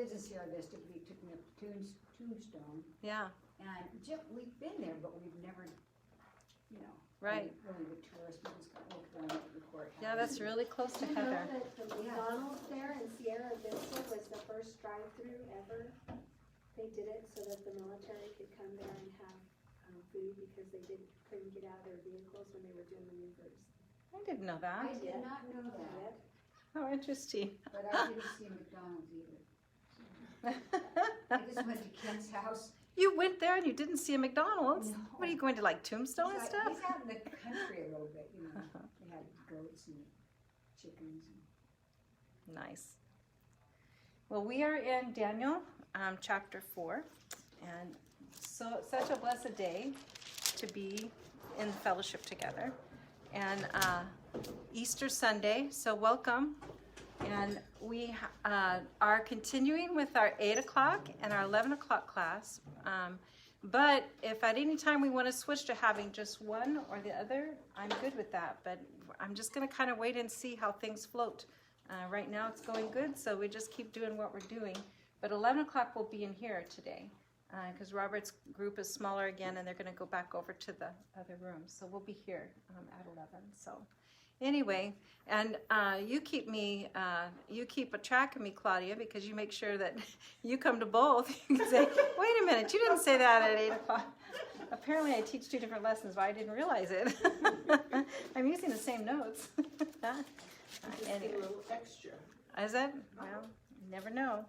lives in Sierra Vista, but he took me up to Tombstone. Yeah. And we've been there, but we've never, Right. really the tourist ones got going to the courthouse. Yeah, that's really close to Do you know Heather. that the McDonald's there in Sierra Vista was the first drive-through ever? They did it so that the military could come there and have food because they couldn't get out of their vehicles when they were doing maneuvers. I didn't know that. I did not know that, How interesting. but I didn't see McDonald's either. I just went to Ken's house. You went there and you didn't see a McDonald's? No. What are you going to like Tombstone and stuff? He's out in the country a little bit, They had goats and chickens. Nice. Well, we are in Daniel chapter 4, and so such a blessed day to be in fellowship together. And Easter Sunday, so welcome. And we are continuing with our 8 o'clock and our 11 o'clock class. But if at any time we want to switch to having just one or the other, I'm good with that. But I'm just going to kind of wait and see how things float. Right now it's going good, so we just keep doing what we're doing. But 11 o'clock will be in here today because Robert's group is smaller again, and they're going to go back over to the other room. So we'll be here at 11. So anyway, and you keep a track of me, Claudia, because you make sure that you come to both. You can say, wait a minute, you didn't say that at 8 o'clock. Apparently I teach 2 different lessons, but I didn't realize it. I'm using the same notes. Anyway. A little extra. Is it? Well, you never know.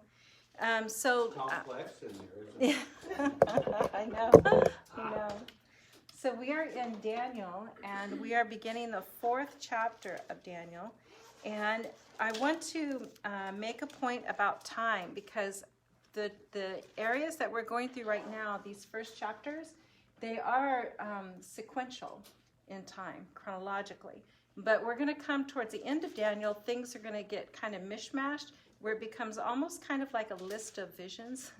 So Complex in there, isn't it? yeah. I know. So we are in Daniel, and we are beginning the 4th chapter of Daniel. And I want to make a point about time, because the areas that we're going through right now, these first chapters, they are sequential in time, chronologically. But we're going to come towards the end of Daniel, things are going to get kind of mishmashed, where it becomes almost kind of like a list of visions.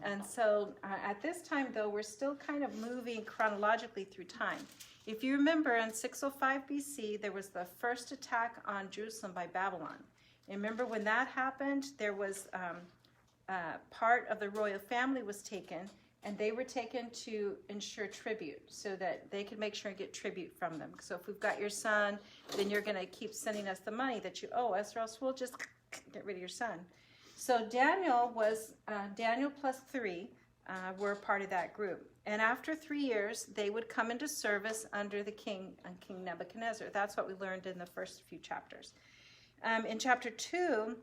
And so at this time, though, we're still kind of moving chronologically through time. If you remember, in 605 BC, there was the first attack on Jerusalem by Babylon. And remember when that happened, there was part of the royal family was taken, and they were taken to ensure tribute so that they could make sure and get tribute from them. So if we've got your son, then you're going to keep sending us the money that you owe us, or else we'll just get rid of your son. So Daniel plus 3 were part of that group. And after 3 years, they would come into service under the king, King Nebuchadnezzar. That's what we learned in the first few chapters. In chapter 2,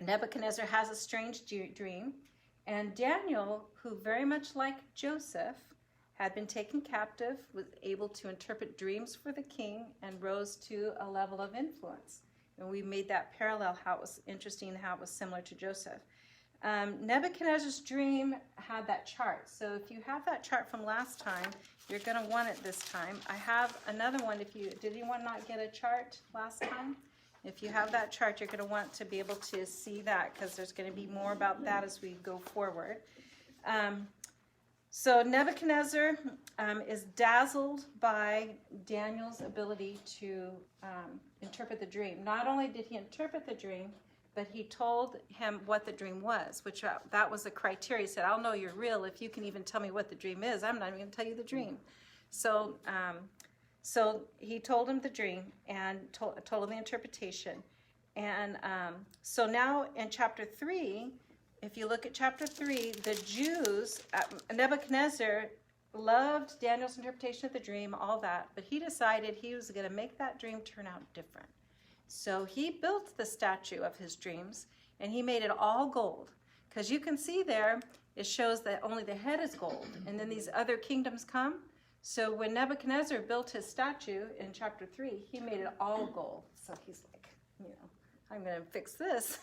Nebuchadnezzar has a strange dream. And Daniel, who very much like Joseph, had been taken captive, was able to interpret dreams for the king, and rose to a level of influence. And we made that parallel, how it was interesting, how it was similar to Joseph. Nebuchadnezzar's dream had that chart. So if you have that chart from last time, you're going to want it this time. I have another one. Did anyone not get a chart last time? If you have that chart, you're going to want to be able to see that, because there's going to be more about that as we go forward. So Nebuchadnezzar is dazzled by Daniel's ability to interpret the dream. Not only did he interpret the dream, but he told him what the dream was, which that was the criteria. He said, I'll know you're real if you can even tell me what the dream is. I'm not even going to tell you the dream. So he told him the dream and told him the interpretation. And so now in chapter 3, if you look at chapter 3, the Jews, Nebuchadnezzar loved Daniel's interpretation of the dream, all that, but he decided he was going to make that dream turn out different. So he built the statue of his dreams, and he made it all gold. Because you can see there, it shows that only the head is gold, and then these other kingdoms come. So when Nebuchadnezzar built his statue in chapter 3, he made it all gold. So he's like, I'm going to fix this.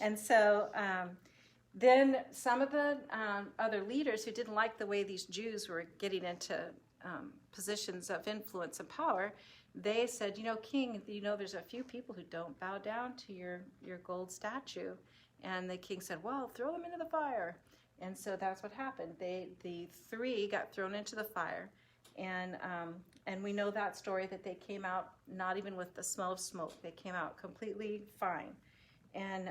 And so then some of the other leaders who didn't like the way these Jews were getting into positions of influence and power, they said, King, there's a few people who don't bow down to your gold statue. And the king said, well, throw them into the fire. And so that's what happened. The 3 got thrown into the fire. And we know that story, that they came out not even with the smell of smoke. They came out completely fine. And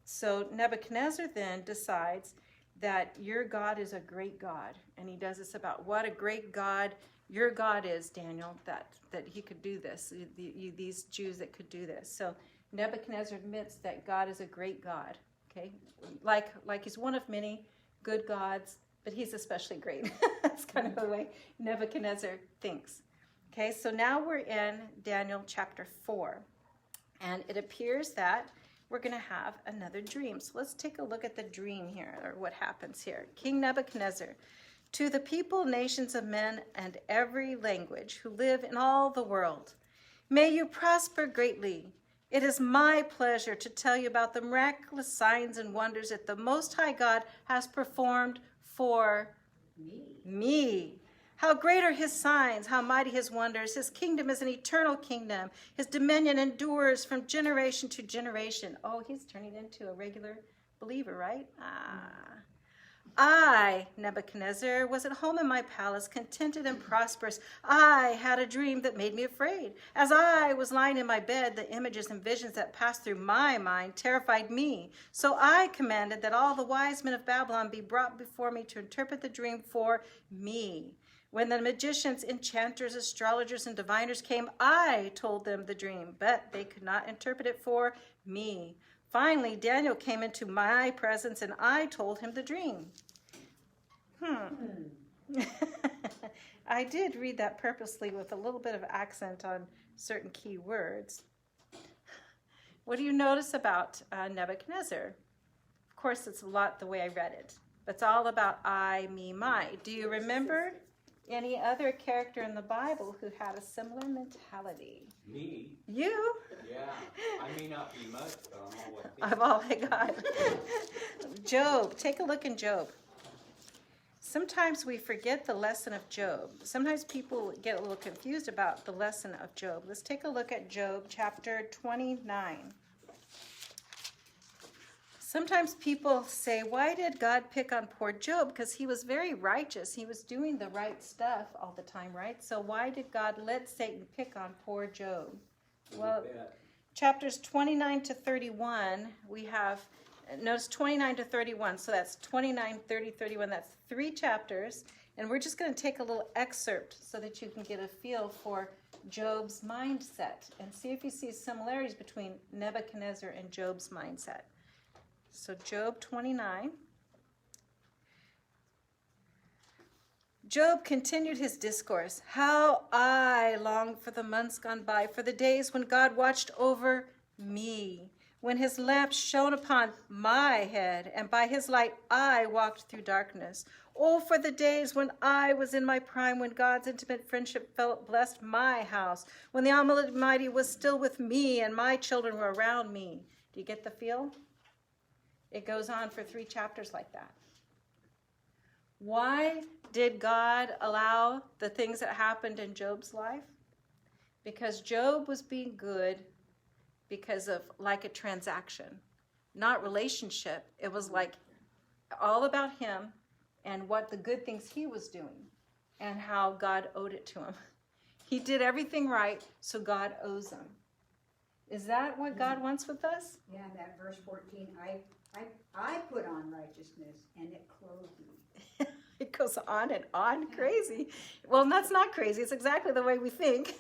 So Nebuchadnezzar then decides that your God is a great God. And he does this about what a great God your God is, Daniel, that he could do this, these Jews that could do this. So Nebuchadnezzar admits that God is a great God, okay? Like he's one of many good gods, but he's especially great. That's kind of the way Nebuchadnezzar thinks. Okay, so now we're in Daniel chapter 4. And it appears that we're going to have another dream. So let's take a look at the dream here, or what happens here. King Nebuchadnezzar, to the people, nations of men, and every language who live in all the world, may you prosper greatly. It is my pleasure to tell you about the miraculous signs and wonders that the Most High God has performed for me. How great are his signs, how mighty his wonders. His kingdom is an eternal kingdom. His dominion endures from generation to generation. Oh, he's turning into a regular believer, right? I, Nebuchadnezzar, was at home in my palace, contented and prosperous. I had a dream that made me afraid. As I was lying in my bed, the images and visions that passed through my mind terrified me. So I commanded that all the wise men of Babylon be brought before me to interpret the dream for me. When the magicians, enchanters, astrologers, and diviners came, I told them the dream, but they could not interpret it for me. Finally, Daniel came into my presence, and I told him the dream. I did read that purposely with a little bit of accent on certain key words. What do you notice about Nebuchadnezzar? Of course, it's a lot the way I read it. It's all about I, me, my. Do you remember any other character in the Bible who had a similar mentality? Me? You? Yeah. I may not be much, but I'm all I got. Job. Take a look in Job. Sometimes we forget the lesson of Job. Sometimes people get a little confused about the lesson of Job. Let's take a look at Job chapter 29. Sometimes people say, why did God pick on poor Job? Because he was very righteous. He was doing the right stuff all the time, right? So why did God let Satan pick on poor Job? Well, chapters 29 to 31, we have, notice 29 to 31. So that's 29, 30, 31. That's 3 chapters. And we're just going to take a little excerpt so that you can get a feel for Job's mindset and see if you see similarities between Nebuchadnezzar and Job's mindset. So Job 29. Job continued his discourse. How I longed for the months gone by, for the days when God watched over me, when his lamp shone upon my head, and by his light I walked through darkness. Oh, for the days when I was in my prime, when God's intimate friendship blessed my house, when the Almighty was still with me and my children were around me. Do you get the feel? It goes on for 3 chapters like that. Why did God allow the things that happened in Job's life? Because Job was being good because of like a transaction, not relationship. It was like all about him and what the good things he was doing and how God owed it to him. He did everything right, so God owes him. Is that what God wants with us? Yeah, that verse 14, I put on righteousness and it clothed me. It goes on and on, crazy. Well, that's not crazy. It's exactly the way we think.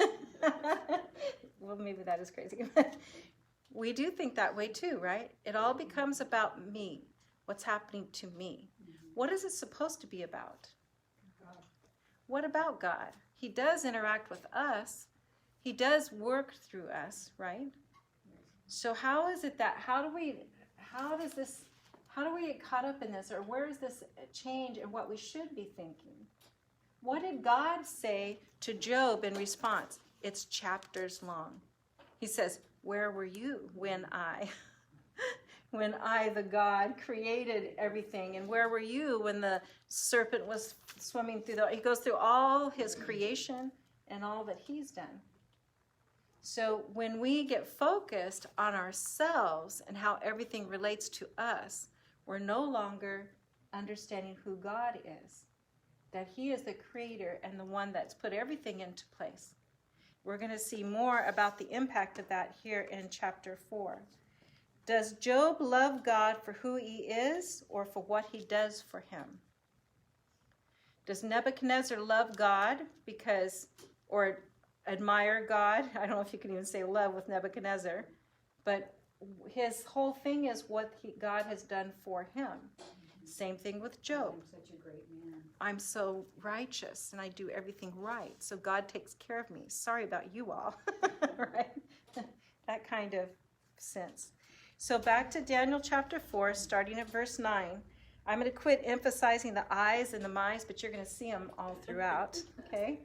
Well, maybe that is crazy. We do think that way too, right? It all becomes about me. What's happening to me? What is it supposed to be about? What about God? He does interact with us. He does work through us, right? So how is it that, how do we get caught up in this, or where is this change in what we should be thinking? What did God say to Job in response? It's chapters long. He says, where were you when I, the God, created everything? And where were you when the serpent was swimming through he goes through all his creation and all that he's done. So when we get focused on ourselves and how everything relates to us, we're no longer understanding who God is, that he is the creator and the one that's put everything into place. We're going to see more about the impact of that here in chapter 4. Does Job love God for who he is or for what he does for him? Does Nebuchadnezzar love God or admire God? I don't know if you can even say love with Nebuchadnezzar, but his whole thing is what God has done for him. Same thing with Job. I'm such a great man. I'm so righteous and I do everything right, so God takes care of me. Sorry about you all, right? That kind of sense. So back to Daniel chapter 4, starting at verse 9. I'm going to quit emphasizing the eyes and the minds, but you're going to see them all throughout, okay?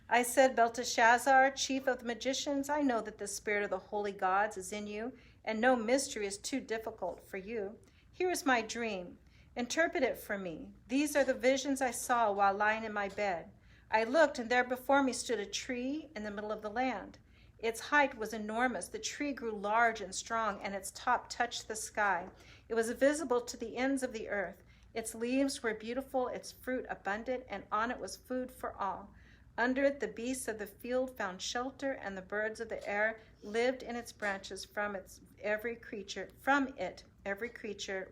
I said, Belteshazzar, chief of the magicians, I know that the spirit of the holy gods is in you, and no mystery is too difficult for you. Here is my dream. Interpret it for me. These are the visions I saw while lying in my bed. I looked, and there before me stood a tree in the middle of the land. Its height was enormous. The tree grew large and strong, and its top touched the sky. It was visible to the ends of the earth. Its leaves were beautiful, its fruit abundant, and on it was food for all. Under it the beasts of the field found shelter, and the birds of the air lived in its branches. From it every creature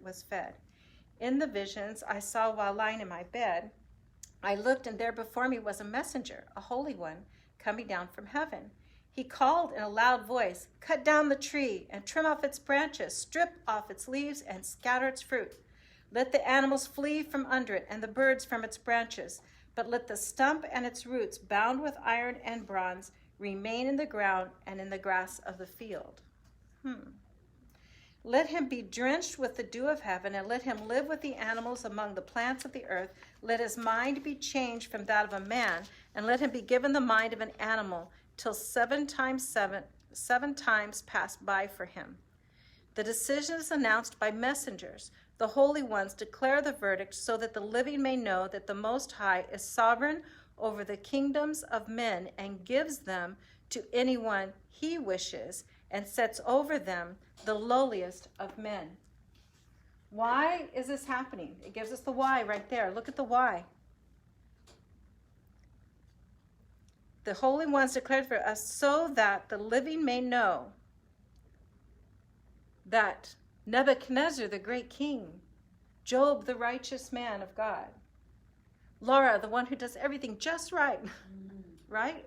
was fed. In the visions I saw while lying in my bed, I looked, and there before me was a messenger, a holy one, coming down from heaven. He called in a loud voice, "Cut down the tree and trim off its branches, strip off its leaves and scatter its fruit. Let the animals flee from under it and the birds from its branches, but let the stump and its roots, bound with iron and bronze, remain in the ground and in the grass of the field." Let him be drenched with the dew of heaven, and let him live with the animals among the plants of the earth. Let his mind be changed from that of a man, and let him be given the mind of an animal, till 7 times pass by for him. The decision is announced by messengers. The holy ones declare the verdict, so that the living may know that the Most High is sovereign over the kingdoms of men and gives them to anyone he wishes, and sets over them the lowliest of men. Why is this happening? It gives us the why right there. Look at the why. The holy ones declared for us so that the living may know that Nebuchadnezzar, the great king, Job, the righteous man of God, Laura, the one who does everything just right, right?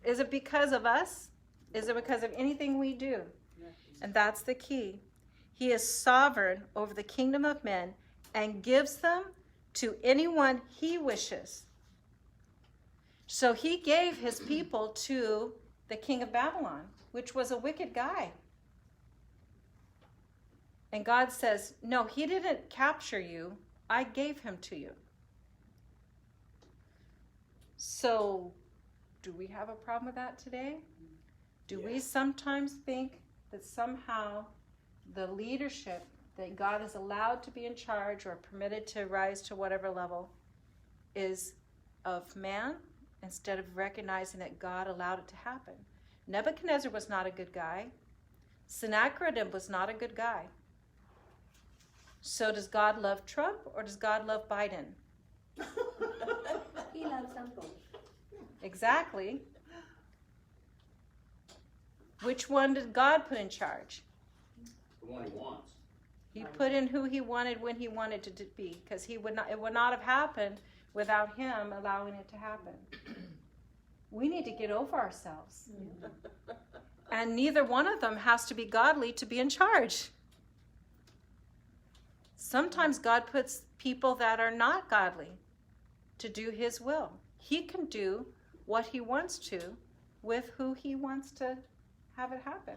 Is it because of us? Is it because of anything we do? And that's the key. He is sovereign over the kingdom of men and gives them to anyone he wishes. So he gave his people to the king of Babylon, which was a wicked guy. And God says, no, he didn't capture you. I gave him to you. So do we have a problem with that today? Do we sometimes think that somehow the leadership that God is allowed to be in charge or permitted to rise to whatever level is of man, instead of recognizing that God allowed it to happen? Nebuchadnezzar was not a good guy. Sennacherib was not a good guy. So does God love Trump or does God love Biden? He loves them both. Exactly. Which one did God put in charge? The one he wants. He put in who he wanted when he wanted it to be, because it would not have happened without him allowing it to happen. We need to get over ourselves. And neither one of them has to be godly to be in charge. Sometimes God puts people that are not godly to do his will. He can do what he wants to with who he wants to have it happen,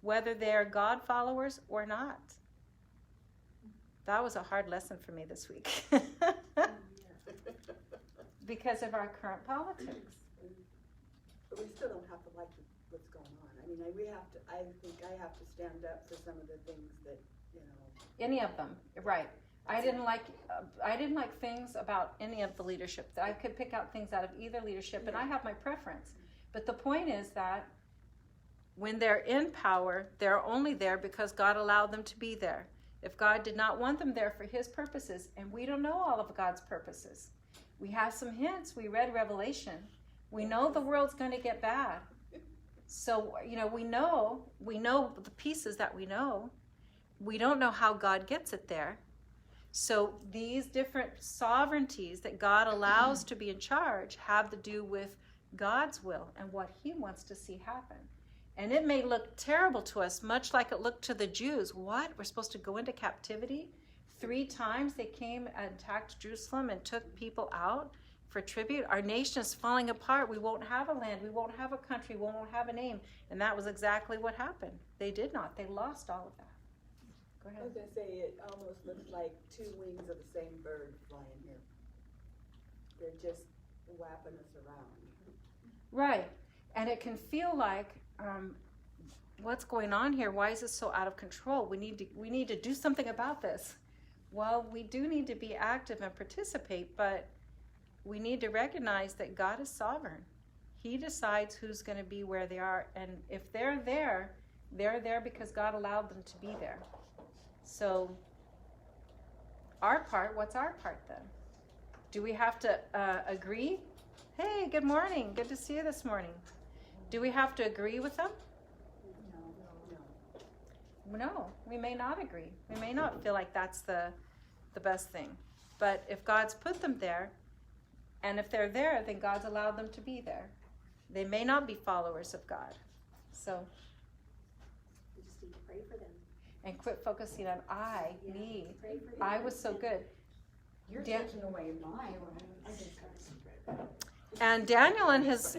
whether they're God followers or not. That was a hard lesson for me this week because of our current politics. But we still don't have to like what's going on. I mean, I think I have to stand up for some of the things that, you know. Any of them, right. I didn't like things about any of the leadership. I could pick out things out of either leadership, and I have my preference. But the point is that when they're in power, they're only there because God allowed them to be there. If God did not want them there for his purposes, and we don't know all of God's purposes. We have some hints. We read Revelation. We know the world's going to get bad. So, we know the pieces that we know. We don't know how God gets it there. So these different sovereignties that God allows to be in charge have to do with God's will and what he wants to see happen. And it may look terrible to us, much like it looked to the Jews. What? We're supposed to go into captivity? 3 times they came and attacked Jerusalem and took people out for tribute. Our nation is falling apart. We won't have a land. We won't have a country. We won't have a name. And that was exactly what happened. They did not. They lost all of that. Go I ahead. was gonna say, it almost looks like 2 wings of the same bird flying here. They're just whapping us around. Right. And it can feel like, what's going on here? Why is this so out of control? We need to do something about this. Well, we do need to be active and participate, but we need to recognize that God is sovereign. He decides who's going to be where they are. And if they're there because God allowed them to be there. So our part, what's our part then? Do we have to agree? Hey, good morning. Good to see you this morning. Do we have to agree with them? No, we may not agree. We may not feel like that's the best thing. But if God's put them there, and if they're there, then God's allowed them to be there. They may not be followers of God. So, We just need to pray for them. and quit focusing on me. Pray for them. I was so good. You're Dan- taking away my one. I just got some. And Daniel and his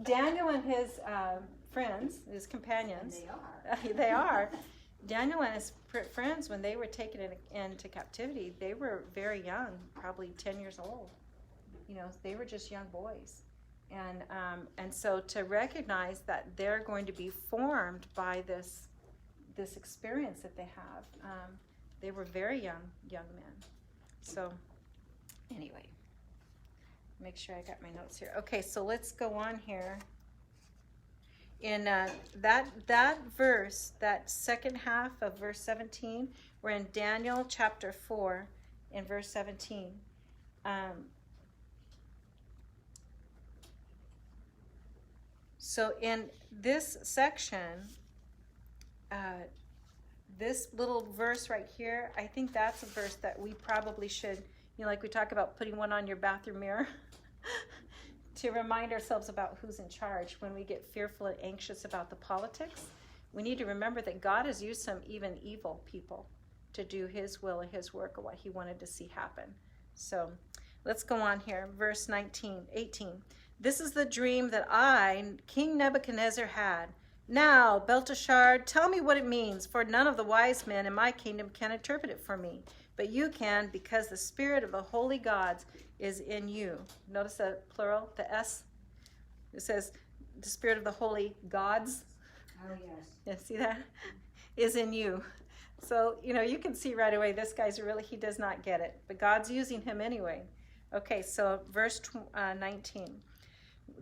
Daniel and his friends, his companions. They are. They are. Daniel and his friends, when they were taken into captivity, they were very young, probably 10 years old. They were just young boys. And so to recognize that they're going to be formed by this experience that they have, they were very young men. So anyway, make sure I got my notes here. Okay, so let's go on here. In that verse, that second half of verse 17, we're in Daniel chapter 4 in verse 17. So in this section, this little verse right here, I think that's a verse that we probably should, like we talk about putting one on your bathroom mirror, to remind ourselves about who's in charge when we get fearful and anxious about the politics. We need to remember that God has used some even evil people to do his will and his work, or what he wanted to see happen. So let's go on here. Verse 18. This is the dream that I, King Nebuchadnezzar, had. Now, Belteshazzar, tell me what it means, for none of the wise men in my kingdom can interpret it for me. But you can, because the spirit of the holy gods is in you. Notice the plural, the S. It says the spirit of the holy gods. Oh, yes. Yeah, see that? Is in you. So, you can see right away this guy's he does not get it. But God's using him anyway. Okay, so verse 19.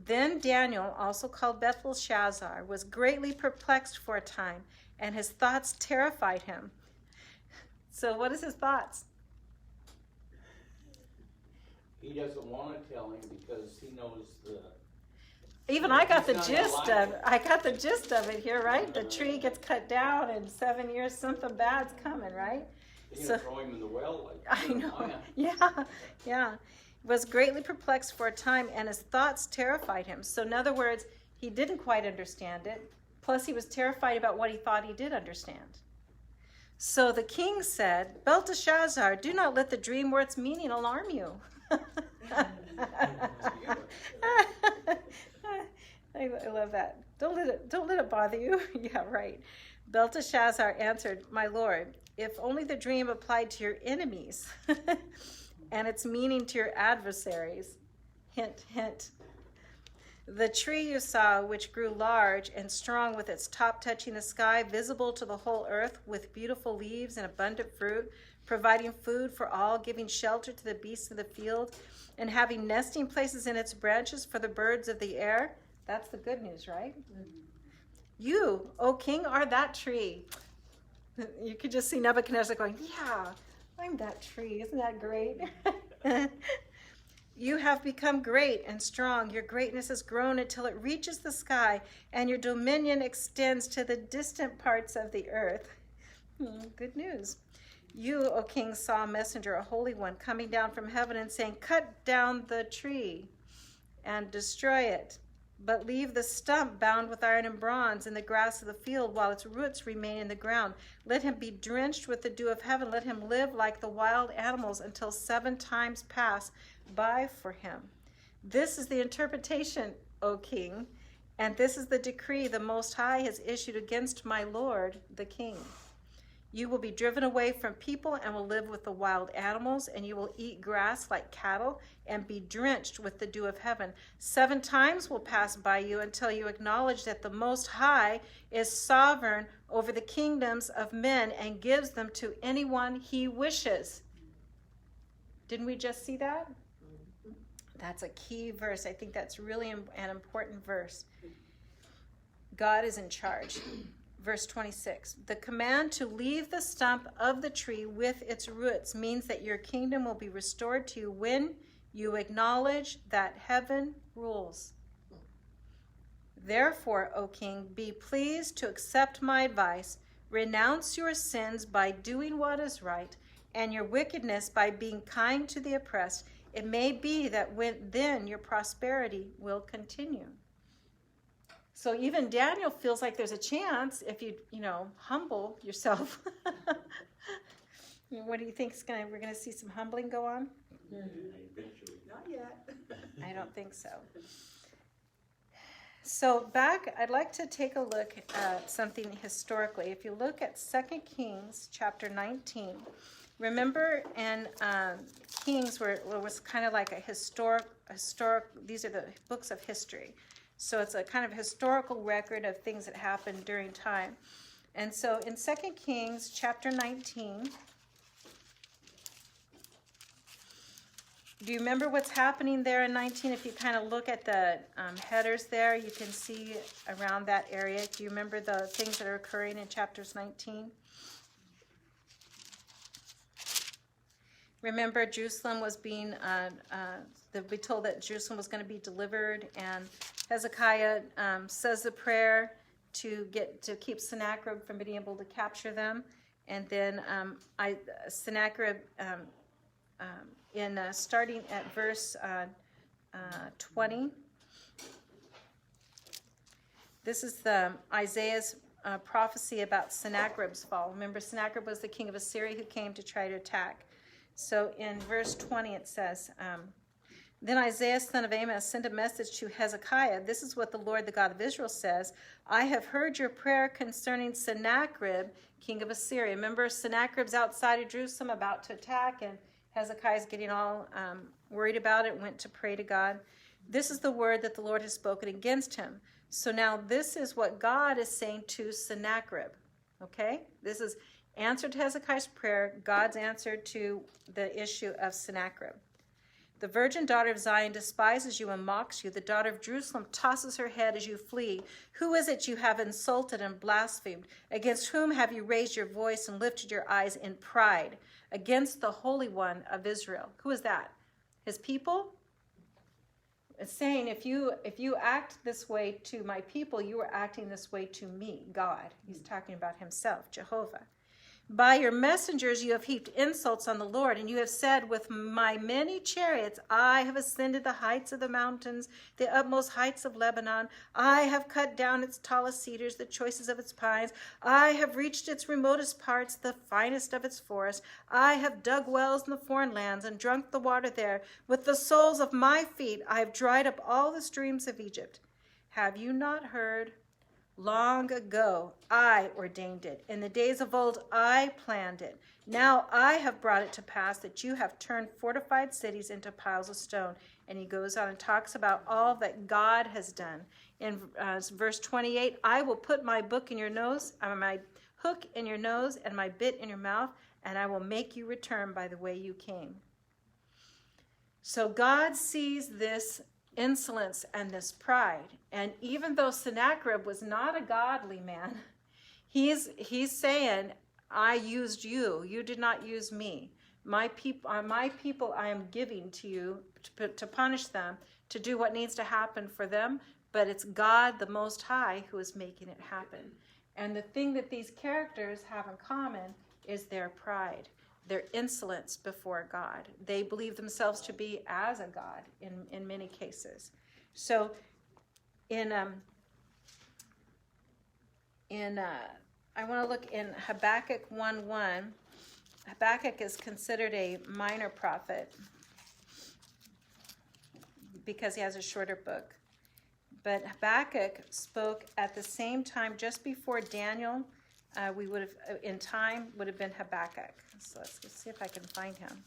Then Daniel, also called Belteshazzar, was greatly perplexed for a time, and his thoughts terrified him. So what is his thoughts? He doesn't want to tell him because he knows Even I got the He's not gist like of it. it. I got the gist of it here, right? The tree gets cut down, and 7 years something bad's coming, right? he's So- gonna throw him in the well like I know. Yeah. Was greatly perplexed for a time, and his thoughts terrified him. So in other words, he didn't quite understand it. Plus, he was terrified about what he thought he did understand. So the king said, Belteshazzar, do not let the dream or its meaning alarm you. I love that. Don't let it bother you. Yeah, right. Belteshazzar answered, my lord, if only the dream applied to your enemies and its meaning to your adversaries. Hint, hint. The tree you saw, which grew large and strong with its top touching the sky, visible to the whole earth, with beautiful leaves and abundant fruit, providing food for all, giving shelter to the beasts of the field, and having nesting places in its branches for the birds of the air. That's the good news, right? You, O king, are that tree. You could just see Nebuchadnezzar going, yeah, I'm that tree. Isn't that great? You have become great and strong. Your greatness has grown until it reaches the sky, and your dominion extends to the distant parts of the earth. Good news. You, O king, saw a messenger, a holy one, coming down from heaven and saying, cut down the tree and destroy it, but leave the stump bound with iron and bronze in the grass of the field while its roots remain in the ground. Let him be drenched with the dew of heaven. Let him live like the wild animals until 7 times pass by for him. This is the interpretation, O king, and this is the decree the Most High has issued against my lord, the king. You will be driven away from people and will live with the wild animals, and you will eat grass like cattle and be drenched with the dew of heaven. 7 times will pass by you until you acknowledge that the Most High is sovereign over the kingdoms of men and gives them to anyone he wishes. Didn't we just see that? That's a key verse. I think that's really an important verse. God is in charge. Verse 26, the command to leave the stump of the tree with its roots means that your kingdom will be restored to you when you acknowledge that heaven rules. Therefore, O king, be pleased to accept my advice, renounce your sins by doing what is right, and your wickedness by being kind to the oppressed. It may be that then your prosperity will continue. So even Daniel feels like there's a chance if you humble yourself. What do you think we're going to see some humbling go on? Not yet. I don't think so. So I'd like to take a look at something historically. If you look at 2 Kings chapter 19, remember in Kings was kind of like a historic, these are the books of history. So it's a kind of historical record of things that happened during time. And so in 2 Kings chapter 19, do you remember what's happening there in 19? If you kind of look at the headers there, you can see around that area. Do you remember the things that are occurring in chapters 19? Remember, Jerusalem was being, we told that Jerusalem was going to be delivered, and Hezekiah says the prayer to keep Sennacherib from being able to capture them, and then Sennacherib, starting at verse 20, this is Isaiah's prophecy about Sennacherib's fall. Remember, Sennacherib was the king of Assyria who came to try to attack. So in verse 20 it says, then Isaiah son of Amos sent a message to Hezekiah. This is what the Lord, the God of Israel, says. I have heard your prayer concerning Sennacherib, king of Assyria. Remember, Sennacherib's outside of Jerusalem about to attack, and Hezekiah's getting all worried about it, went to pray to God. This is the word that the Lord has spoken against him. So now this is what God is saying to Sennacherib. Okay? This is answer to Hezekiah's prayer, God's answer to the issue of Sennacherib. The virgin daughter of Zion despises you and mocks you. The daughter of Jerusalem tosses her head as you flee. Who is it you have insulted and blasphemed? Against whom have you raised your voice and lifted your eyes in pride? Against the Holy One of Israel. Who is that? His people? It's saying, if you act this way to my people, you are acting this way to me, God. He's talking about himself, Jehovah. By your messengers you have heaped insults on the Lord, and you have said, with my many chariots I have ascended the heights of the mountains, the utmost heights of Lebanon. I have cut down its tallest cedars, the choicest of its pines. I have reached its remotest parts, the finest of its forests. I have dug wells in the foreign lands and drunk the water there. With the soles of my feet I have dried up all the streams of Egypt. Have you not heard? Long ago, I ordained it. In the days of old, I planned it. Now I have brought it to pass that you have turned fortified cities into piles of stone. And he goes on and talks about all that God has done. In verse 28, I will put my book in your nose, my hook in your nose, and my bit in your mouth, and I will make you return by the way you came. So God sees this insolence and this pride, and even though Sennacherib was not a godly man, he's saying, I used you did not use me. My people I am giving to you to punish them, to do what needs to happen for them, but it's God the Most High who is making it happen. And the thing that these characters have in common is their pride, their insolence before God. They believe themselves to be as a God in many cases. So I want to look in Habakkuk 1:1. Habakkuk is considered a minor prophet because he has a shorter book. But Habakkuk spoke at the same time, just before Daniel. We would have, in time, would have been Habakkuk. So let's see if I can find him.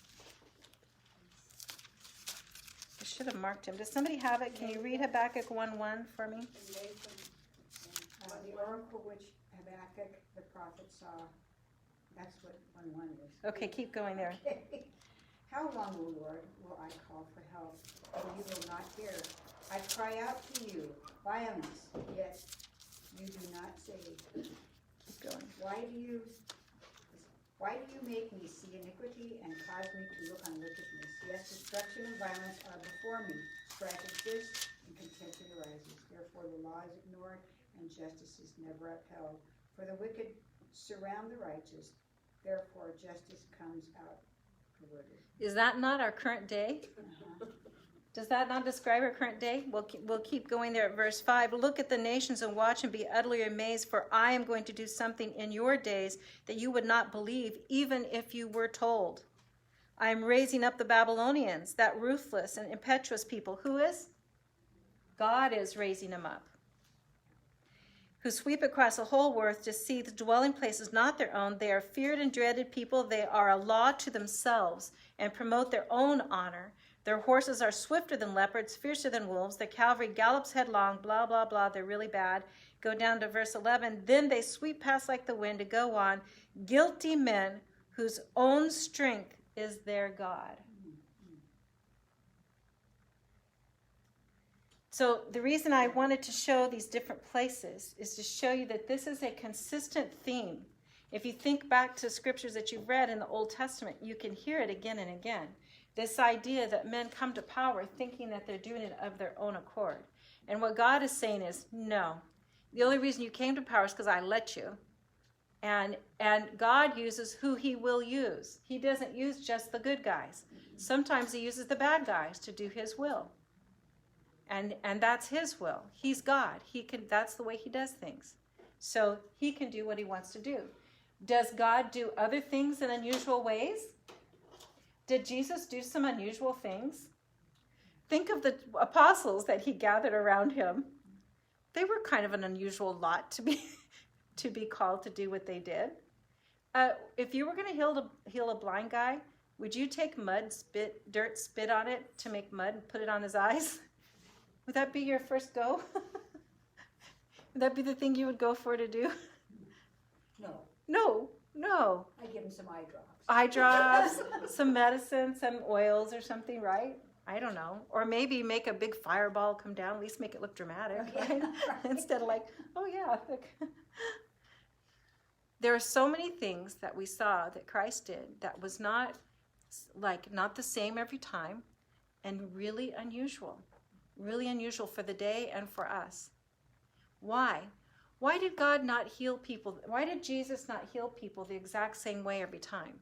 I should have marked him. Does somebody have it? Can you read Habakkuk 1:1 for me? The oracle which Habakkuk the prophet saw, that's what 1:1 is. Okay, keep going there. Okay. How long, O Lord, will I call for help, and you will not hear? I cry out to you, violence, yet you do not save. Keep going. Why do you make me see iniquity and cause me to look on wickedness? Yes, destruction and violence are before me. Strife exists and contempt arises. Therefore the law is ignored and justice is never upheld. For the wicked surround the righteous. Therefore justice comes out perverted. Is that not our current day? Does that not describe our current day? We'll keep going there at verse 5. Look at the nations and watch and be utterly amazed, for I am going to do something in your days that you would not believe, even if you were told. I am raising up the Babylonians, that ruthless and impetuous people. Who is? God is raising them up. Who sweep across the whole earth to see the dwelling places not their own. They are feared and dreaded people. They are a law to themselves and promote their own honor. Their horses are swifter than leopards, fiercer than wolves. Their cavalry gallops headlong, blah, blah, blah. They're really bad. Go down to verse 11. Then they sweep past like the wind to go on. Guilty men whose own strength is their God. So the reason I wanted to show these different places is to show you that this is a consistent theme. If you think back to scriptures that you've read in the Old Testament, you can hear it again and again. This idea that men come to power thinking that they're doing it of their own accord. And what God is saying is, no. The only reason you came to power is because I let you. And God uses who he will use. He doesn't use just the good guys. Sometimes he uses the bad guys to do his will. And that's his will. He's God. That's the way he does things. So he can do what he wants to do. Does God do other things in unusual ways? Did Jesus do some unusual things? Think of the apostles that he gathered around him. They were kind of an unusual lot to be called to do what they did. If you were going to heal a blind guy, would you take dirt, spit on it to make mud and put it on his eyes? Would that be your first go? Would that be the thing you would go for to do? No. I give him some eye drops. Eye drops, some medicine, some oils or something, right? I don't know. Or maybe make a big fireball come down, at least make it look dramatic, right? Instead of like, oh yeah. There are so many things that we saw that Christ did that was not the same every time and really unusual for the day and for us. Why? Why did God not heal people? Why did Jesus not heal people the exact same way every time?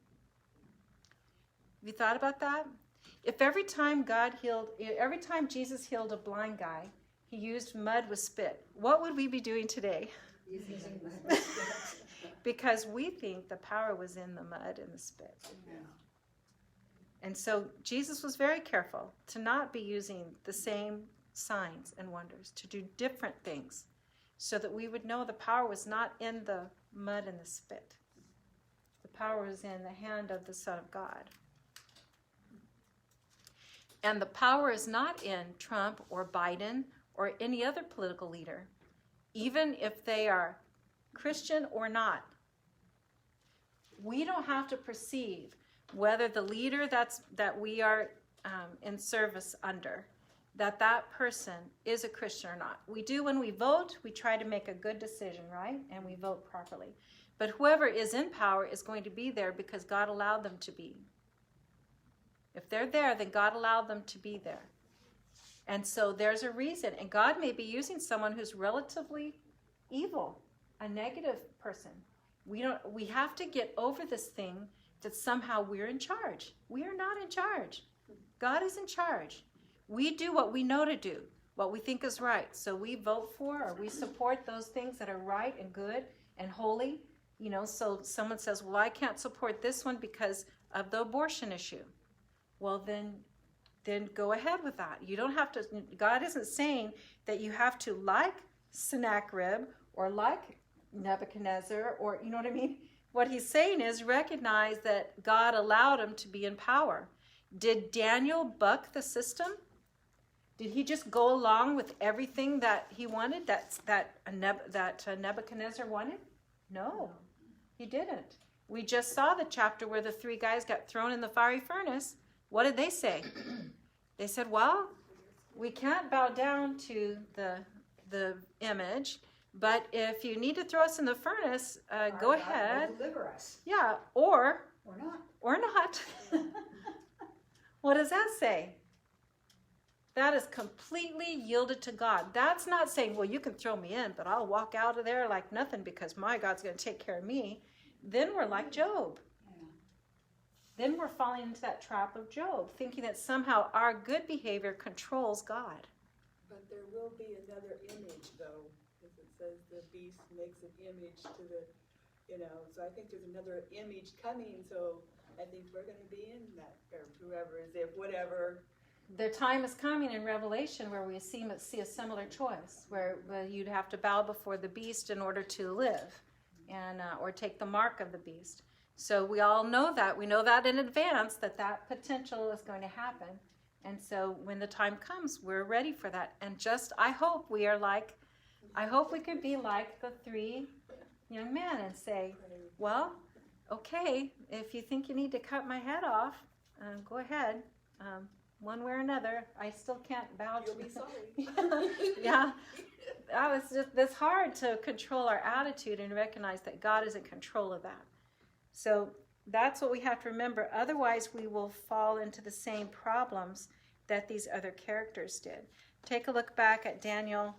Have you thought about that? If every time Jesus healed a blind guy, he used mud with spit, what would we be doing today? Because we think the power was in the mud and the spit. Yeah. And so Jesus was very careful to not be using the same signs and wonders, to do different things, so that we would know the power was not in the mud and the spit. The power was in the hand of the Son of God. And the power is not in Trump or Biden or any other political leader, even if they are Christian or not. We don't have to perceive whether the leader that we are in service under, that person is a Christian or not. We do when we vote, we try to make a good decision, right? And we vote properly. But whoever is in power is going to be there because God allowed them to be. If they're there, then God allowed them to be there. And so there's a reason. And God may be using someone who's relatively evil, a negative person. We have to get over this thing that somehow we're in charge. We are not in charge. God is in charge. We do what we know to do, what we think is right. So we vote for or we support those things that are right and good and holy. You know, so someone says, well, I can't support this one because of the abortion issue. Well, then go ahead with that. You don't have to, God isn't saying that you have to like Sennacherib or like Nebuchadnezzar or, you know what I mean? What he's saying is recognize that God allowed him to be in power. Did Daniel buck the system? Did he just go along with everything that he wanted, that Nebuchadnezzar wanted? No, he didn't. We just saw the chapter where the 3 guys got thrown in the fiery furnace. What did they say? They said, well, we can't bow down to the image, but if you need to throw us in the furnace, go Our God ahead. will deliver us, Yeah, or or not. What does that say? That is completely yielded to God. That's not saying, well, you can throw me in, but I'll walk out of there like nothing because my God's going to take care of me. Then we're like Job. Yeah. Then we're falling into that trap of Job, thinking that somehow our good behavior controls God. But there will be another image though, because it says the beast makes an image to the, so I think there's another image coming, so I think we're gonna be in that, or whoever is it, whatever. The time is coming in Revelation where we see a similar choice, where you'd have to bow before the beast in order to live, and or take the mark of the beast. So we all know that. We know that in advance that potential is going to happen. And so when the time comes, we're ready for that. And I hope we could be like the 3 young men and say, well, okay, if you think you need to cut my head off, go ahead. One way or another, I still can't bow to. You'll be sorry. Yeah, it's hard to control our attitude and recognize that God is in control of that. So that's what we have to remember. Otherwise, we will fall into the same problems that these other characters did. Take a look back at Daniel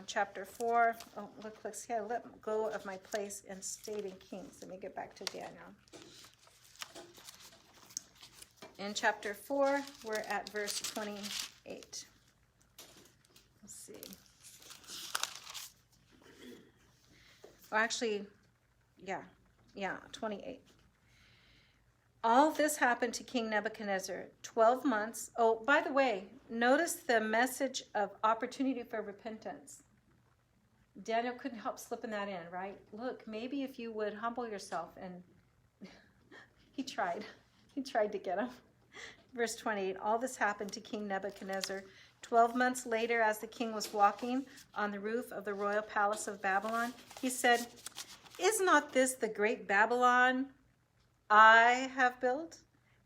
chapter 4. Oh, let's let go of my place in stating kings. Let me get back to Daniel. In chapter 4, we're at verse 28. Let's see. Oh, actually, yeah, 28. All this happened to King Nebuchadnezzar, 12 months. Oh, by the way, notice the message of opportunity for repentance. Daniel couldn't help slipping that in, right? Look, maybe if you would humble yourself, and he tried to get him. Verse 28, all this happened to King Nebuchadnezzar. 12 months later, as the king was walking on the roof of the royal palace of Babylon, he said, is not this the great Babylon I have built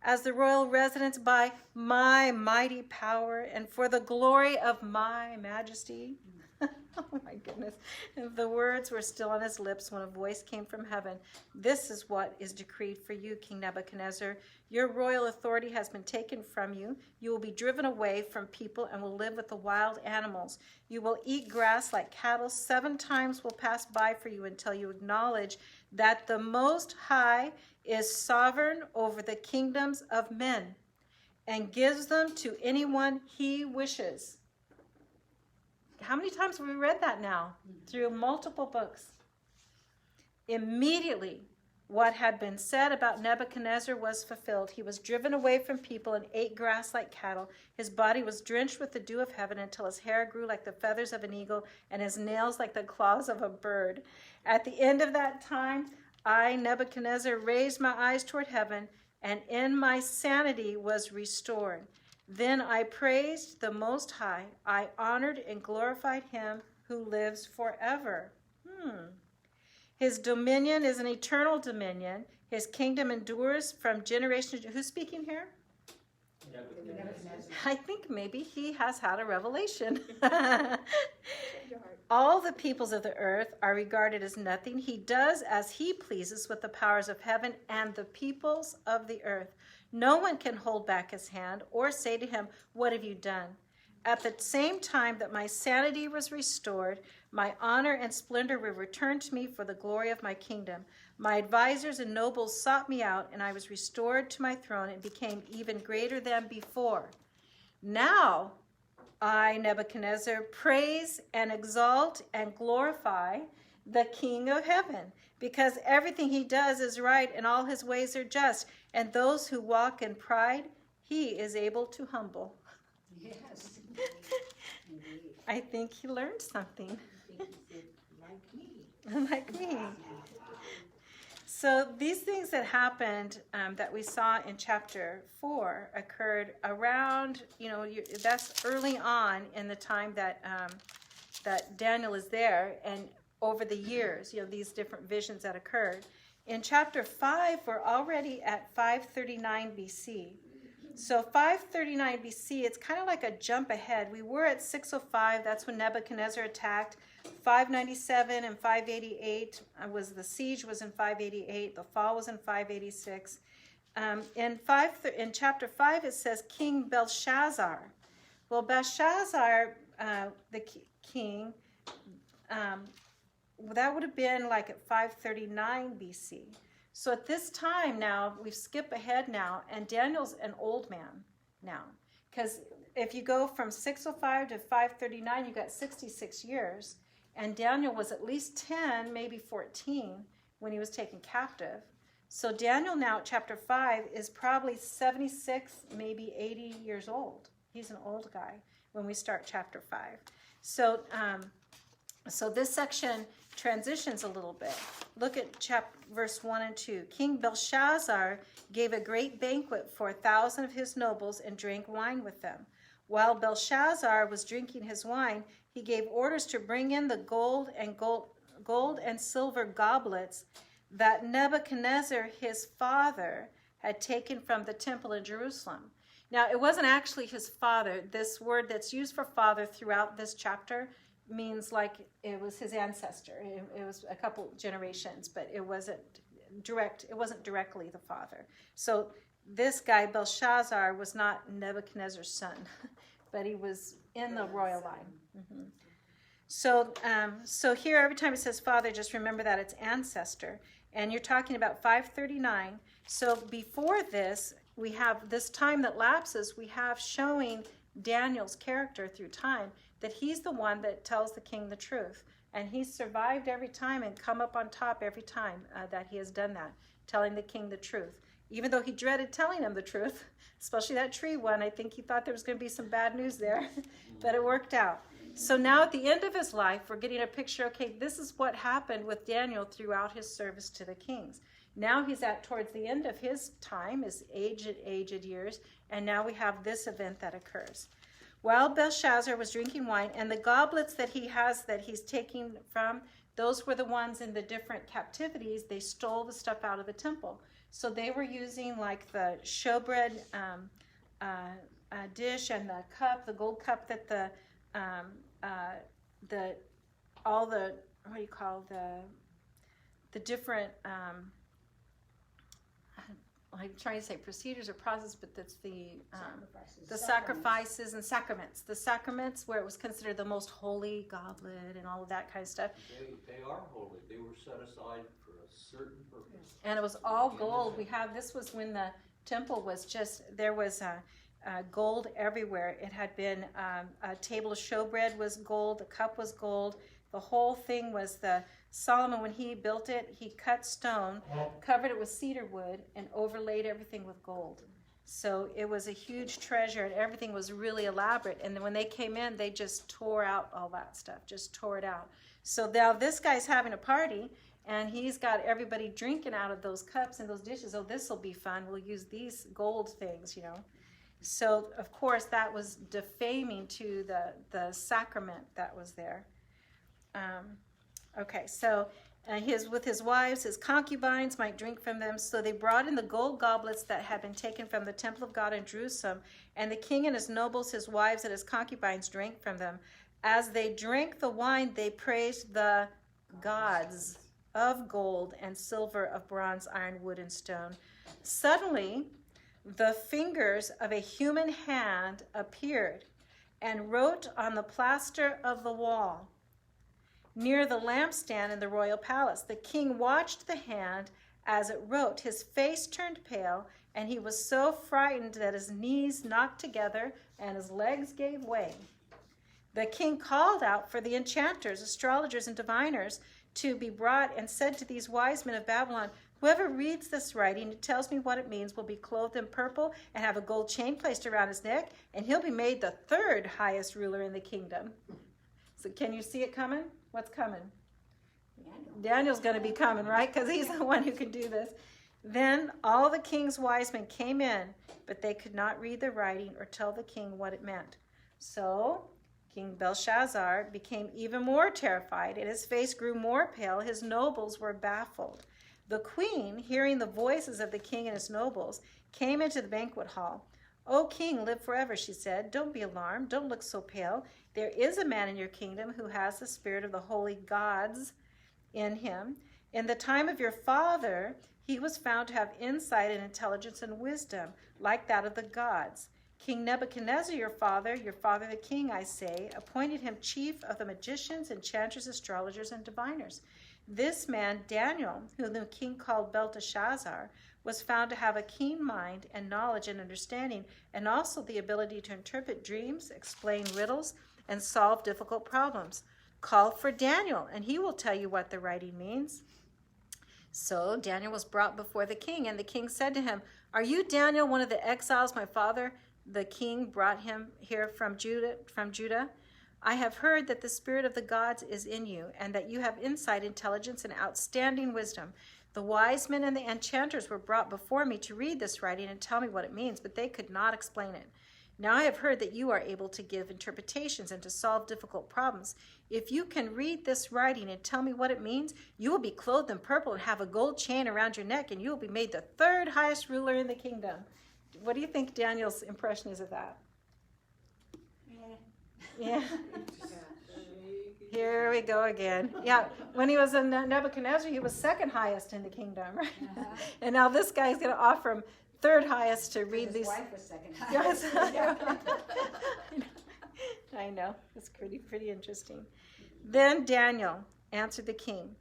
as the royal residence by my mighty power and for the glory of my majesty? Oh my goodness. And the words were still on his lips when a voice came from heaven. This is what is decreed for you, King Nebuchadnezzar. Your royal authority has been taken from you. You will be driven away from people and will live with the wild animals. You will eat grass like cattle. 7 times will pass by for you until you acknowledge that the Most High is sovereign over the kingdoms of men and gives them to anyone he wishes. How many times have we read that now? Through multiple books. Immediately, what had been said about Nebuchadnezzar was fulfilled. He was driven away from people and ate grass like cattle. His body was drenched with the dew of heaven until his hair grew like the feathers of an eagle and his nails like the claws of a bird. At the end of that time, I, Nebuchadnezzar, raised my eyes toward heaven, and in my sanity was restored. Then I praised the Most High. I honored and glorified him who lives forever. His dominion is an eternal dominion. His kingdom endures from generation to... Who's speaking here? Nebuchadnezzar. I think maybe he has had a revelation. Change your heart. All the peoples of the earth are regarded as nothing. He does as he pleases with the powers of heaven and the peoples of the earth. No one can hold back his hand or say to him, "What have you done?" At the same time that my sanity was restored, my honor and splendor were returned to me for the glory of my kingdom. My advisors and nobles sought me out, and I was restored to my throne and became even greater than before. Now I, Nebuchadnezzar, praise and exalt and glorify the King of heaven, because everything he does is right and all his ways are just, and those who walk in pride he is able to humble. Yes. Indeed. I think he learned something. I think he said, like me. Like me. So these things that happened that we saw in chapter 4 occurred around, that's early on in the time that that Daniel is there, and over the years, these different visions that occurred. In chapter 5, we're already at 539 BC. So 539 BC, it's kind of like a jump ahead. We were at 605, that's when Nebuchadnezzar attacked. 597 and 588 the siege was in 588. The fall was in 586. In chapter 5 it says King Belshazzar. Well, Belshazzar, the king, that would have been like at 539 BC. So at this time now, we skip ahead now, and Daniel's an old man now. Because if you go from 605 to 539, you got 66 years. And Daniel was at least 10, maybe 14, when he was taken captive. So Daniel now, chapter 5, is probably 76, maybe 80 years old. He's an old guy when we start chapter 5. So this section transitions a little bit. Look at verse 1 and 2. King Belshazzar gave a great banquet for 1,000 of his nobles and drank wine with them. While Belshazzar was drinking his wine, he gave orders to bring in the gold and silver goblets that Nebuchadnezzar, his father, had taken from the temple in Jerusalem. Now, it wasn't actually his father. This word that's used for father throughout this chapter means like it was his ancestor. It was a couple generations, but it wasn't directly the father. So this guy, Belshazzar, was not Nebuchadnezzar's son, but he was in the royal line. Mm-hmm. So here, every time it says father, just remember that it's ancestor. And you're talking about 539. So before this, we have this time that lapses, we have showing Daniel's character through time, that he's the one that tells the king the truth. And he's survived every time and come up on top every time that he has done that, telling the king the truth. Even though he dreaded telling him the truth, especially that tree one, I think he thought there was going to be some bad news there, but it worked out. So now at the end of his life, we're getting a picture, okay, this is what happened with Daniel throughout his service to the kings. Now he's towards the end of his time, his aged years, and now we have this event that occurs. While Belshazzar was drinking wine, and the goblets that he's taking from, those were the ones in the different captivities. They stole the stuff out of the temple. So they were using like the showbread dish and the cup, the gold cup that the different, I'm trying to say procedures or process, but that's the sacrifices and sacraments. The sacraments where it was considered the most holy goblet and all of that kind of stuff. They are holy. They were set aside for a certain purpose. And it was all gold. This was when the temple was there was gold everywhere. It had been a table of showbread was gold, the cup was gold. The whole thing was Solomon, when he built it, he cut stone, covered it with cedar wood, and overlaid everything with gold. So it was a huge treasure, and everything was really elaborate. And then when they came in, they just tore out all that stuff, just tore it out. So now this guy's having a party, and he's got everybody drinking out of those cups and those dishes. Oh, this will be fun. We'll use these gold things, So, of course, that was defaming to the sacrament that was there. Okay, so with his wives, his concubines might drink from them. So they brought in the gold goblets that had been taken from the temple of God in Jerusalem, and the king and his nobles, his wives, and his concubines drank from them. As they drank the wine, they praised the gods of gold and silver, of bronze, iron, wood, and stone. Suddenly, the fingers of a human hand appeared and wrote on the plaster of the wall near the lampstand in the royal palace. The king watched the hand as it wrote. His face turned pale, and he was so frightened that his knees knocked together and his legs gave way. The king called out for the enchanters, astrologers, and diviners to be brought, and said to these wise men of Babylon, "Whoever reads this writing and tells me what it means will be clothed in purple and have a gold chain placed around his neck, and he'll be made the third highest ruler in the kingdom." So can you see it coming? What's coming? Daniel's going to be coming, right? Because he's the one who can do this. Then all the king's wise men came in, but they could not read the writing or tell the king what it meant. So King Belshazzar became even more terrified, and his face grew more pale. His nobles were baffled. The queen, hearing the voices of the king and his nobles, came into the banquet hall. "O king, live forever," she said. "Don't be alarmed. Don't look so pale. There is a man in your kingdom who has the spirit of the holy gods in him. In the time of your father, he was found to have insight and intelligence and wisdom, like that of the gods. King Nebuchadnezzar, your father the king, I say, appointed him chief of the magicians, enchanters, astrologers, and diviners. This man, Daniel, whom the king called Belteshazzar, was found to have a keen mind and knowledge and understanding, and also the ability to interpret dreams, explain riddles, and solve difficult problems. Call for Daniel, and he will tell you what the writing means." So Daniel was brought before the king, and the king said to him, "Are you Daniel, one of the exiles my father, the king, brought him here from Judah? I have heard that the spirit of the gods is in you, and that you have insight, intelligence, and outstanding wisdom. The wise men and the enchanters were brought before me to read this writing and tell me what it means, but they could not explain it. Now I have heard that you are able to give interpretations and to solve difficult problems. If you can read this writing and tell me what it means, you will be clothed in purple and have a gold chain around your neck, and you will be made the third highest ruler in the kingdom." What do you think Daniel's impression is of that? Yeah. Here we go again. Yeah, when he was in Nebuchadnezzar, he was second highest in the kingdom, right? And now this guy's going to offer him third highest to read these. His wife was second Yes. highest. I know. It's pretty interesting. Then Daniel answered the king,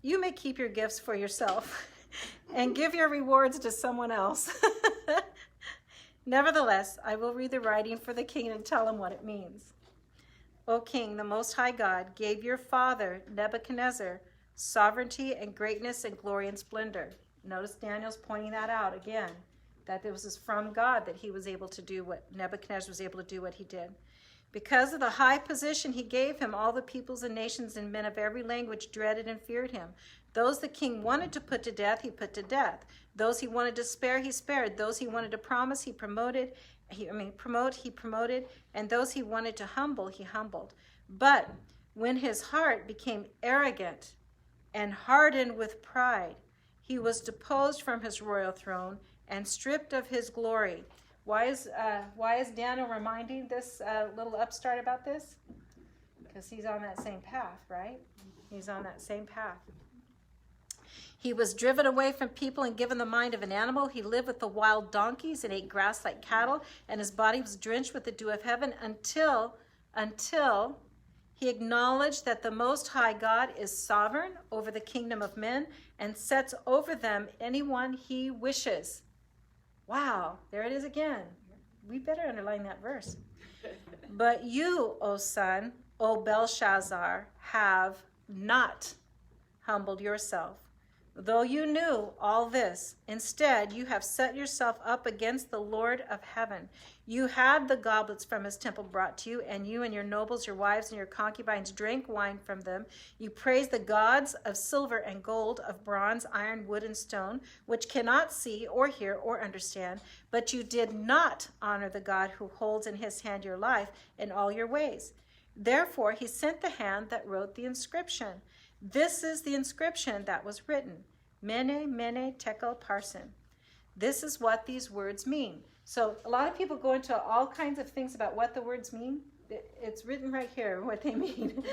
"You may keep your gifts for yourself and give your rewards to someone else. Nevertheless, I will read the writing for the king and tell him what it means. O king, the Most High God gave your father, Nebuchadnezzar, sovereignty and greatness and glory and splendor." Notice Daniel's pointing that out again, that it was from God that he was able to do what Nebuchadnezzar was able to do what he did. Because of the high position he gave him, all the peoples and nations and men of every language dreaded and feared him. Those the king wanted to put to death, he put to death. Those he wanted to spare, he spared. Those he wanted to promise, he promoted. He promoted. And those he wanted to humble, he humbled. But when his heart became arrogant and hardened with pride, he was deposed from his royal throne and stripped of his glory. Why is Daniel reminding this little upstart about this? Because he's on that same path, right? He's on that same path. He was driven away from people and given the mind of an animal. He lived with the wild donkeys and ate grass like cattle, and his body was drenched with the dew of heaven until he acknowledged that the Most High God is sovereign over the kingdom of men and sets over them anyone he wishes. Wow, there it is again. We better underline that verse. But you, O son, O Belshazzar, have not humbled yourself, though you knew all this. Instead, you have set yourself up against the Lord of heaven. You had the goblets from his temple brought to you, and you and your nobles, your wives, and your concubines drank wine from them. You praised the gods of silver and gold, of bronze, iron, wood, and stone, which cannot see or hear or understand. But you did not honor the God who holds in his hand your life in all your ways. Therefore, he sent the hand that wrote the inscription. This is the inscription that was written. Mene, mene, tekel, parsin. This is what these words mean. So a lot of people go into all kinds of things about what the words mean. It's written right here what they mean.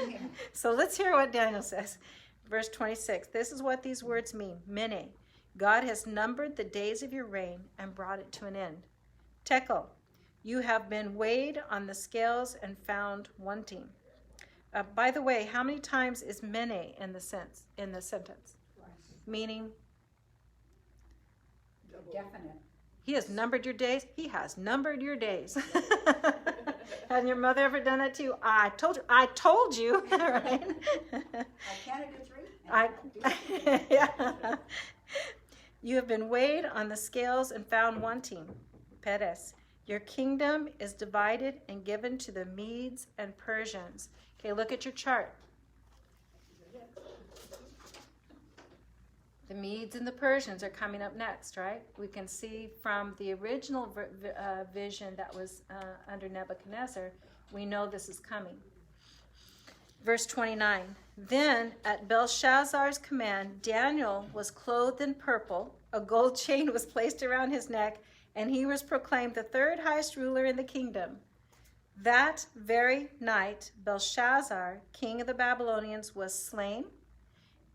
So let's hear what Daniel says. Verse 26. This is what these words mean. Mene. God has numbered the days of your reign and brought it to an end. Tekel. You have been weighed on the scales and found wanting. By the way, how many times is mene in the sentence? Meaning Definite. he has numbered your days. He has numbered your days. Has your mother ever done that to you? I told you. Right? I counted to 3. And I do. Yeah. You have been weighed on the scales and found wanting. Peres. Your kingdom is divided and given to the Medes and Persians. Okay, look at your chart. The Medes and the Persians are coming up next, right? We can see from the original vision that was under Nebuchadnezzar, we know this is coming. Verse 29. Then, at Belshazzar's command, Daniel was clothed in purple, a gold chain was placed around his neck, and he was proclaimed the third highest ruler in the kingdom. That very night, Belshazzar, king of the Babylonians, was slain,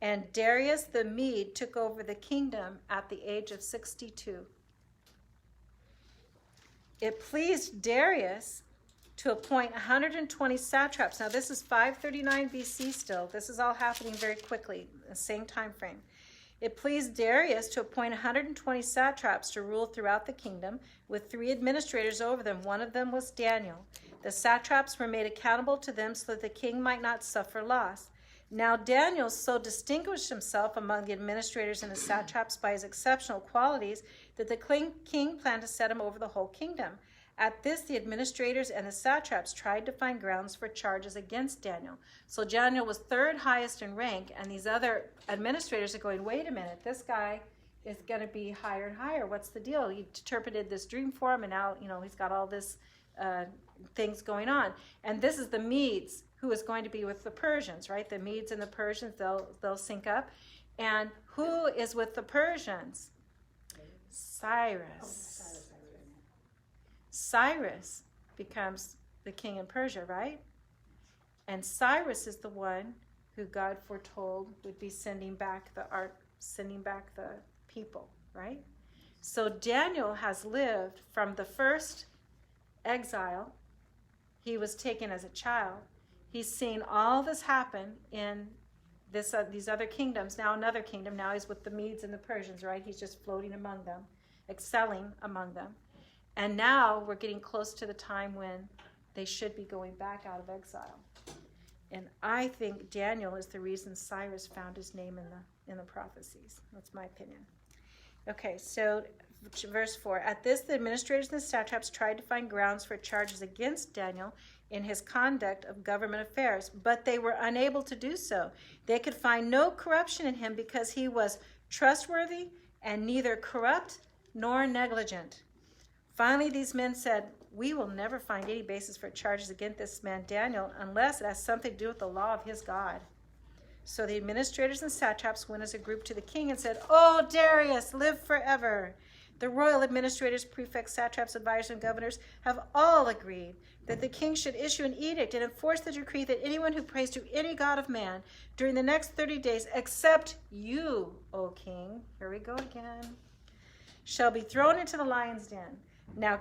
and Darius the Mede took over the kingdom at the age of 62. It pleased Darius to appoint 120 satraps. Now, this is 539 BC still. This is all happening very quickly, the same time frame. It pleased Darius to appoint 120 satraps to rule throughout the kingdom, with 3 administrators over them. One of them was Daniel. The satraps were made accountable to them so that the king might not suffer loss. Now Daniel so distinguished himself among the administrators and the satraps by his exceptional qualities that the king planned to set him over the whole kingdom. At this, the administrators and the satraps tried to find grounds for charges against Daniel. So Daniel was third highest in rank, and these other administrators are going, wait a minute, this guy is going to be higher and higher. What's the deal? He interpreted this dream for him, and now, he's got all this things going on. And this is the Medes, who is going to be with the Persians, right? The Medes and the Persians, they'll sync up. And who is with the Persians? Cyrus. Cyrus becomes the king in Persia, right? And Cyrus is the one who God foretold would be sending back the people, right? So Daniel has lived from the first exile. He was taken as a child. He's seen all this happen in these other kingdoms. Now another kingdom. Now he's with the Medes and the Persians, right? He's just floating among them, excelling among them. And now we're getting close to the time when they should be going back out of exile. And I think Daniel is the reason Cyrus found his name in the prophecies. That's my opinion. Okay, so verse 4. At this, the administrators and the satraps tried to find grounds for charges against Daniel in his conduct of government affairs, but they were unable to do so. They could find no corruption in him because he was trustworthy and neither corrupt nor negligent. Finally, these men said, we will never find any basis for charges against this man Daniel unless it has something to do with the law of his God. So the administrators and satraps went as a group to the king and said, "Oh, Darius, live forever." The royal administrators, prefects, satraps, advisors, and governors have all agreed that the king should issue an edict and enforce the decree that anyone who prays to any god of man during the next 30 days, except you, O king, here we go again, shall be thrown into the lion's den. Now,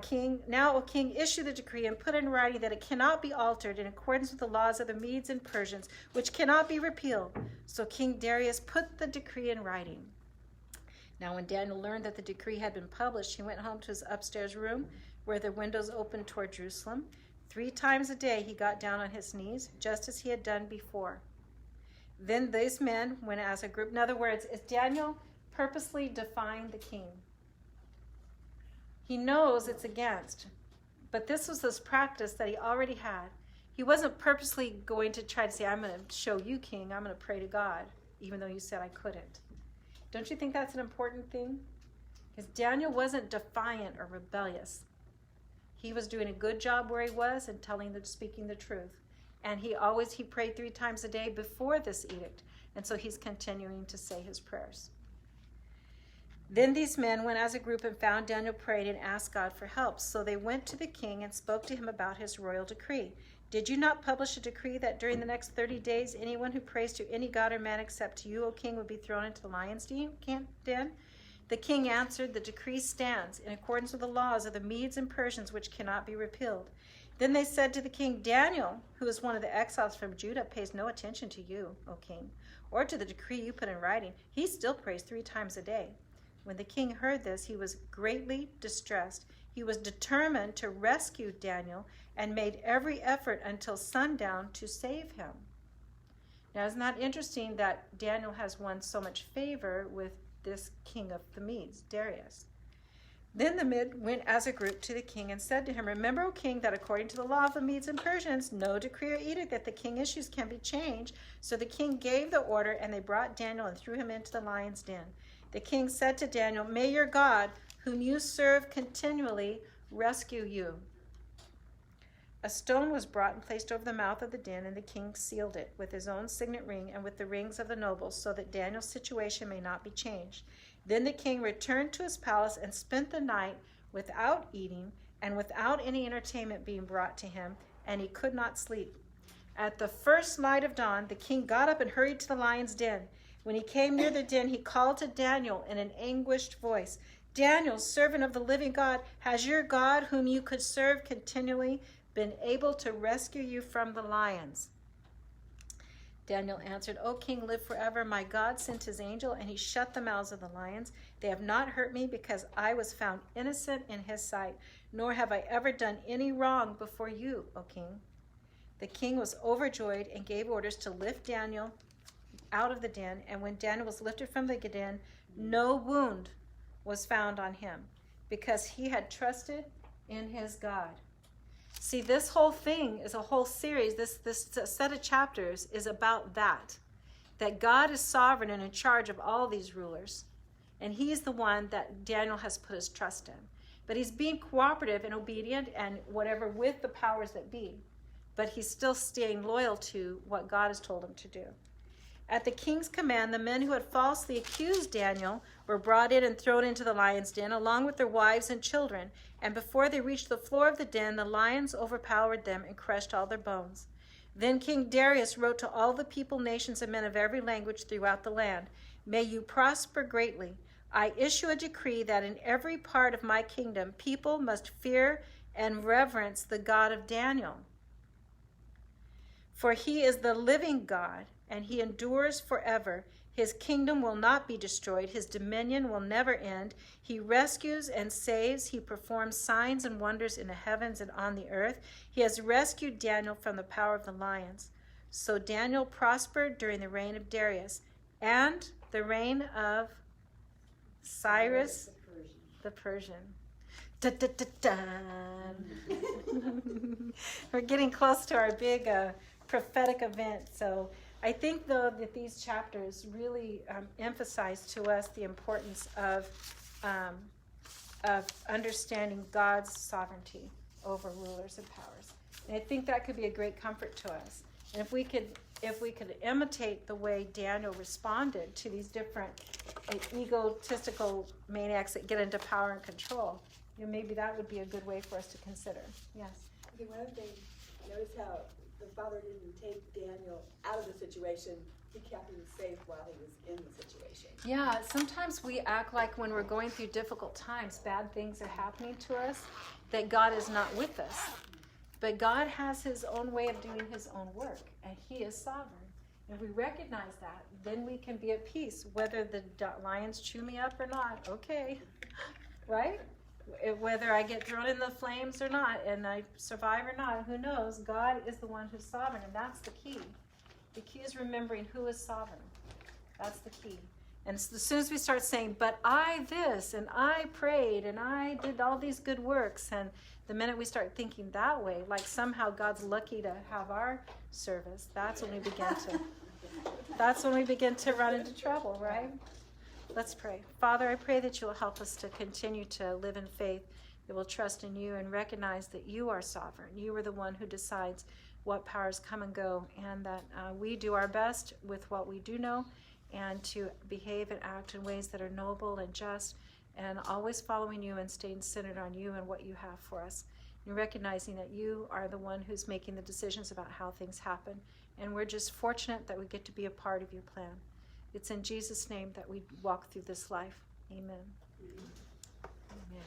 O king, issue the decree and put in writing that it cannot be altered in accordance with the laws of the Medes and Persians, which cannot be repealed. So King Darius put the decree in writing. Now, when Daniel learned that the decree had been published, he went home to his upstairs room where the windows opened toward Jerusalem. 3 times a day he got down on his knees, just as he had done before. Then these men went as a group. In other words, is Daniel purposely defying the king? He knows it's against, but this was this practice that he already had. He wasn't purposely going to try to say, I'm going to show you, king, I'm going to pray to God, even though you said I couldn't. Don't you think that's an important thing? Because Daniel wasn't defiant or rebellious. He was doing a good job where he was and speaking the truth. And he prayed 3 times a day before this edict. And so he's continuing to say his prayers. Then these men went as a group and found Daniel prayed and asked God for help. So they went to the king and spoke to him about his royal decree. Did you not publish a decree that during the next 30 days, anyone who prays to any god or man except to you, O king, would be thrown into the lion's den? The king answered, the decree stands in accordance with the laws of the Medes and Persians, which cannot be repealed. Then they said to the king, Daniel, who is one of the exiles from Judah, pays no attention to you, O king, or to the decree you put in writing. He still prays 3 times a day. When the king heard this, he was greatly distressed. He was determined to rescue Daniel and made every effort until sundown to save him. Now, isn't that interesting that Daniel has won so much favor with this king of the Medes, Darius? Then the Medes went as a group to the king and said to him, Remember, O king, that according to the law of the Medes and Persians, no decree or edict that the king issues can be changed. So the king gave the order, and they brought Daniel and threw him into the lion's den. The king said to Daniel, May your God, whom you serve continually, rescue you. A stone was brought and placed over the mouth of the den, and the king sealed it with his own signet ring and with the rings of the nobles, so that Daniel's situation may not be changed. Then the king returned to his palace and spent the night without eating and without any entertainment being brought to him, and he could not sleep. At the first light of dawn, the king got up and hurried to the lion's den. When he came near the den, he called to Daniel in an anguished voice, Daniel, servant of the living God, has your God, whom you could serve continually, been able to rescue you from the lions? Daniel answered, O king, live forever. My God sent his angel, and he shut the mouths of the lions. They have not hurt me, because I was found innocent in his sight, nor have I ever done any wrong before you, O king. The king was overjoyed and gave orders to lift Daniel out of the den, and when Daniel was lifted from the den, no wound was found on him, because he had trusted in his God. See, this whole thing is a whole series. This set of chapters is about that God is sovereign and in charge of all these rulers, and he's the one that Daniel has put his trust in. But he's being cooperative and obedient and whatever with the powers that be, but he's still staying loyal to what God has told him to do. At the king's command, the men who had falsely accused Daniel were brought in and thrown into the lion's den, along with their wives and children. And before they reached the floor of the den, the lions overpowered them and crushed all their bones. Then King Darius wrote to all the people, nations, and men of every language throughout the land, May you prosper greatly. I issue a decree that in every part of my kingdom, people must fear and reverence the God of Daniel. For he is the living God, and he endures forever. His kingdom will not be destroyed. His dominion will never end. He rescues and saves. He performs signs and wonders in the heavens and on the earth. He has rescued Daniel from the power of the lions. So Daniel prospered during the reign of Darius and the reign of Cyrus the Persian. Dun, dun, dun, dun. We're getting close to our big prophetic event. So I think, though, that these chapters really emphasize to us the importance of understanding God's sovereignty over rulers and powers. And I think that could be a great comfort to us. And if we could imitate the way Daniel responded to these different egotistical maniacs that get into power and control, maybe that would be a good way for us to consider. Yes. Okay, one other thing, notice how the father didn't take Daniel out of the situation. He kept him safe while he was in the situation. Yeah, sometimes we act like when we're going through difficult times, bad things are happening to us, that God is not with us. But God has his own way of doing his own work, and he is sovereign. If we recognize that, then we can be at peace, whether the lions chew me up or not, okay, right? Whether I get thrown in the flames or not, and I survive or not, who knows? God is the one who's sovereign, and that's the key. The key is remembering who is sovereign. That's the key. And as soon as we start saying, but I this, and I prayed, and I did all these good works, and the minute we start thinking that way, like somehow God's lucky to have our service, that's when we begin to run into trouble, right? Let's pray. Father, I pray that you will help us to continue to live in faith, that we'll trust in you and recognize that you are sovereign. You are the one who decides what powers come and go, and that we do our best with what we do know, and to behave and act in ways that are noble and just, and always following you and staying centered on you and what you have for us. And recognizing that you are the one who's making the decisions about how things happen. And we're just fortunate that we get to be a part of your plan. It's in Jesus' name that we walk through this life. Amen. Amen.